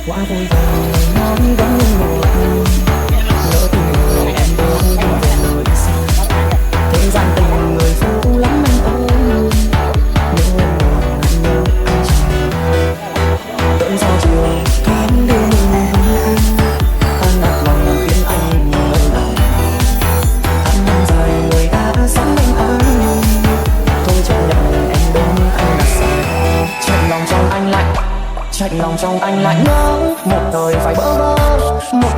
quá vui vẻ nói vẫn như một lỡ tình người em đâu đi về lời xa. Thế gian tình người phụ lắm anh ơi, nếu em buồn anh nhớ anh chàng đợi giao chiều thoáng đưa mình tan đặt lòng khiến anh ngỡ ngàng. Tháng năm dài người ta sống bên anh, thôi chấp nhận em đến anh là sai. Chạy lòng trong anh lạnh, chạy lòng trong anh lạnh ngỡ một đời phải bỡ vơ một